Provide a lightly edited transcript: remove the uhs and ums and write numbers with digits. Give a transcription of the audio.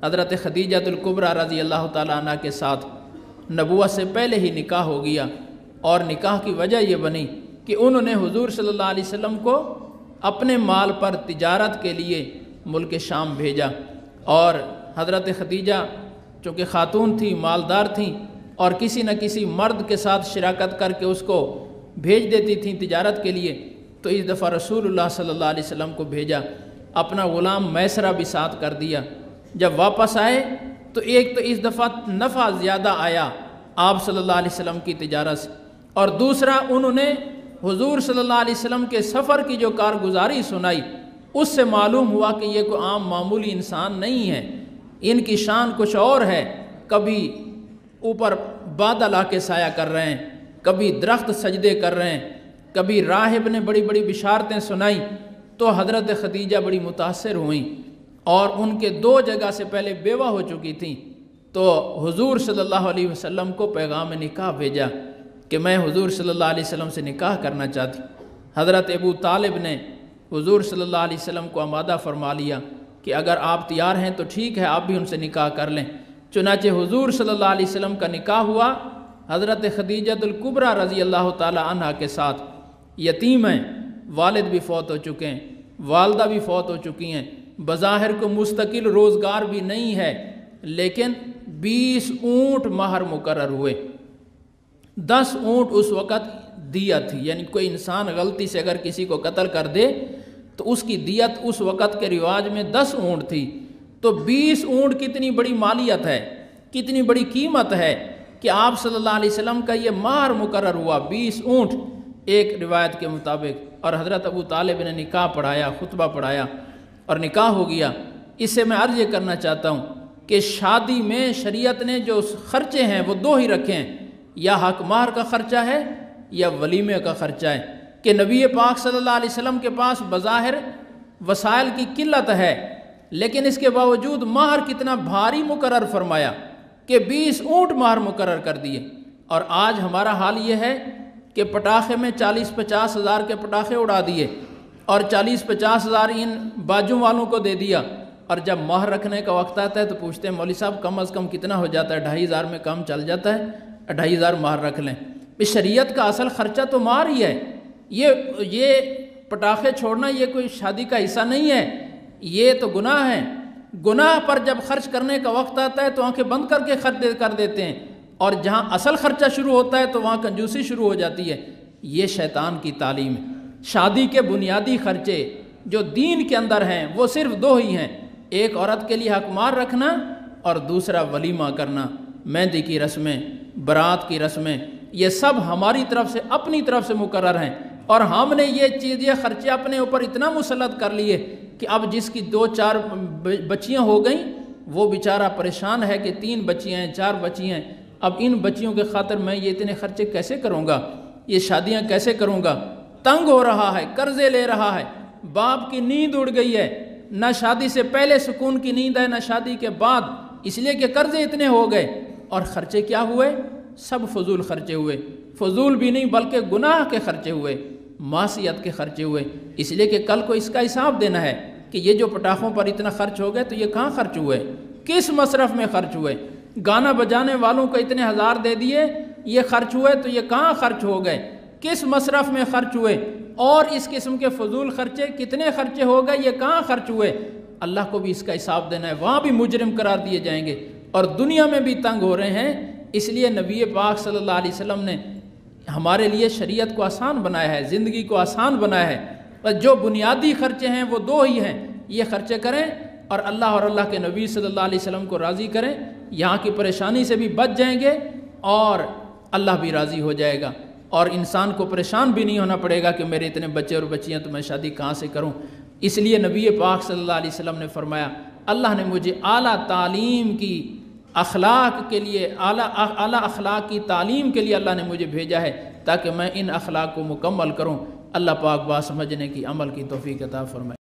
حضرت خدیجۃ الکبریٰ رضی اللہ تعالیٰ عنہ کے ساتھ نبوت سے پہلے ہی نکاح ہو گیا، اور نکاح کی وجہ یہ بنی کہ انہوں نے حضور صلی اللہ علیہ وسلم کو اپنے مال پر تجارت کے لیے ملک شام بھیجا، اور حضرت خدیجہ چونکہ خاتون تھی، مالدار تھیں، اور کسی نہ کسی مرد کے ساتھ شراکت کر کے اس کو بھیج دیتی تھیں تجارت کے لیے، تو اس دفعہ رسول اللہ صلی اللہ علیہ وسلم کو بھیجا، اپنا غلام میسرہ بھی ساتھ کر دیا۔ جب واپس آئے تو ایک تو اس دفعہ نفع زیادہ آیا آپ صلی اللہ علیہ وسلم کی تجارت سے، اور دوسرا انہوں نے حضور صلی اللہ علیہ وسلم کے سفر کی جو کارگزاری سنائی، اس سے معلوم ہوا کہ یہ کوئی عام معمولی انسان نہیں ہے، ان کی شان کچھ اور ہے۔ کبھی اوپر بادل آ کے سایہ کر رہے ہیں، کبھی درخت سجدے کر رہے ہیں، کبھی راہب نے بڑی بڑی بشارتیں سنائیں، تو حضرت خدیجہ بڑی متاثر ہوئیں، اور ان کے 2 جگہ سے پہلے بیوہ ہو چکی تھیں، تو حضور صلی اللہ علیہ وسلم کو پیغام نکاح بھیجا کہ میں حضور صلی اللہ علیہ وسلم سے نکاح کرنا چاہتی۔ حضرت ابو طالب نے حضور صلی اللہ علیہ وسلم کو آمادہ فرما لیا کہ اگر آپ تیار ہیں تو ٹھیک ہے، آپ بھی ان سے نکاح کر لیں۔ چنانچہ حضور صلی اللہ علیہ وسلم کا نکاح ہوا حضرت خدیجۃ الکبریٰ رضی اللہ تعالی عنہ کے ساتھ۔ یتیم ہیں، والد بھی فوت ہو چکے ہیں، والدہ بھی فوت ہو چکی ہیں، بظاہر کو مستقل روزگار بھی نہیں ہے، لیکن 20 اونٹ مہر مقرر ہوئے۔ 10 اونٹ اس وقت دیت تھی، یعنی کوئی انسان غلطی سے اگر کسی کو قتل کر دے تو اس کی دیت اس وقت کے رواج میں 10 اونٹ تھی، تو 20 اونٹ کتنی بڑی مالیت ہے، کتنی بڑی قیمت ہے کہ آپ صلی اللہ علیہ وسلم کا یہ مہر مقرر ہوا 20 اونٹ ایک روایت کے مطابق، اور حضرت ابو طالب نے نکاح پڑھایا، خطبہ پڑھایا اور نکاح ہو گیا۔ اس سے میں عرض یہ کرنا چاہتا ہوں کہ شادی میں شریعت نے جو خرچے ہیں وہ 2 ہی رکھے ہیں، یا حق مہر کا خرچہ ہے یا ولیمے کا خرچہ ہے، کہ نبی پاک صلی اللہ علیہ وسلم کے پاس بظاہر وسائل کی قلت ہے، لیکن اس کے باوجود مہر کتنا بھاری مقرر فرمایا کہ 20 اونٹ مہر مقرر کر دیے۔ اور آج ہمارا حال یہ ہے کہ پٹاخے میں 40-50 ہزار کے پٹاخے اڑا دیے، اور 40-50 ہزار ان باجوں والوں کو دے دیا، اور جب مہر رکھنے کا وقت آتا ہے تو پوچھتے ہیں مولوی صاحب کم از کم کتنا ہو جاتا ہے؟ 2500 میں کم چل جاتا ہے، 2500 مہر رکھ لیں۔ اس شریعت کا اصل خرچہ تو مہر ہی ہے۔ یہ پٹاخے چھوڑنا یہ کوئی شادی کا حصہ نہیں ہے، یہ تو گناہ ہے۔ گناہ پر جب خرچ کرنے کا وقت آتا ہے تو آنکھیں بند کر کے خرچ کر دیتے ہیں، اور جہاں اصل خرچہ شروع ہوتا ہے تو وہاں کنجوسی شروع ہو جاتی ہے۔ یہ شیطان کی تعلیم ہے۔ شادی کے بنیادی خرچے جو دین کے اندر ہیں وہ صرف 2 ہی ہیں، ایک عورت کے لیے حق مہر رکھنا اور دوسرا ولیمہ کرنا، مہندی کی رسمیں، برات کی رسمیں، یہ سب ہماری طرف سے اپنی طرف سے مقرر ہیں، اور ہم نے یہ خرچے اپنے اوپر اتنا مسلط کر لیے کہ اب جس کی 2-4 بچیاں ہو گئیں وہ بیچارہ پریشان ہے کہ 3 بچیاں ہیں، 4 بچیاں ہیں، اب ان بچیوں کے خاطر میں یہ اتنے خرچے کیسے کروں گا، یہ شادیاں کیسے کروں گا؟ تنگ ہو رہا ہے، قرضے لے رہا ہے، باپ کی نیند اڑ گئی ہے، نہ شادی سے پہلے سکون کی نیند ہے نہ شادی کے بعد، اس لیے کہ قرضے اتنے ہو گئے۔ اور خرچے کیا ہوئے؟ سب فضول خرچے ہوئے، فضول بھی نہیں بلکہ گناہ کے خرچے ہوئے، معصیت کے خرچے ہوئے، اس لیے کہ کل کو اس کا حساب دینا ہے کہ یہ جو پٹاخوں پر اتنا خرچ ہو گئے تو یہ کہاں خرچ ہوئے، کس مصرف میں خرچ ہوئے؟ گانا بجانے والوں کو اتنے 1000 دے دیے، یہ خرچ ہوئے تو یہ کہاں خرچ ہو گئے، کس مصرف میں خرچ ہوئے؟ اور اس قسم کے فضول خرچے کتنے خرچے ہو گئے، یہ کہاں خرچ ہوئے؟ اللہ کو بھی اس کا حساب دینا ہے، وہاں بھی مجرم قرار دیے جائیں گے، اور دنیا میں بھی تنگ ہو رہے ہیں۔ اس لیے نبی پاک صلی اللہ علیہ وسلم نے ہمارے لیے شریعت کو آسان بنایا ہے، زندگی کو آسان بنایا ہے، بس جو بنیادی خرچے ہیں وہ 2 ہی ہیں، یہ خرچے کریں اور اللہ کے نبی صلی اللہ علیہ وسلم کو راضی کریں، یہاں کی پریشانی سے بھی بچ جائیں گے اور اللہ بھی راضی ہو جائے گا، اور انسان کو پریشان بھی نہیں ہونا پڑے گا کہ میرے اتنے بچے اور بچیاں تو میں شادی کہاں سے کروں۔ اس لیے نبی پاک صلی اللہ علیہ وسلم نے فرمایا اللہ نے مجھے اعلیٰ تعلیم کی اخلاق کے لیے اعلیٰ اخلاق کی تعلیم کے لیے اللہ نے مجھے بھیجا ہے تاکہ میں ان اخلاق کو مکمل کروں۔ اللہ پاک بات سمجھنے کی عمل کی توفیق عطا فرمائے۔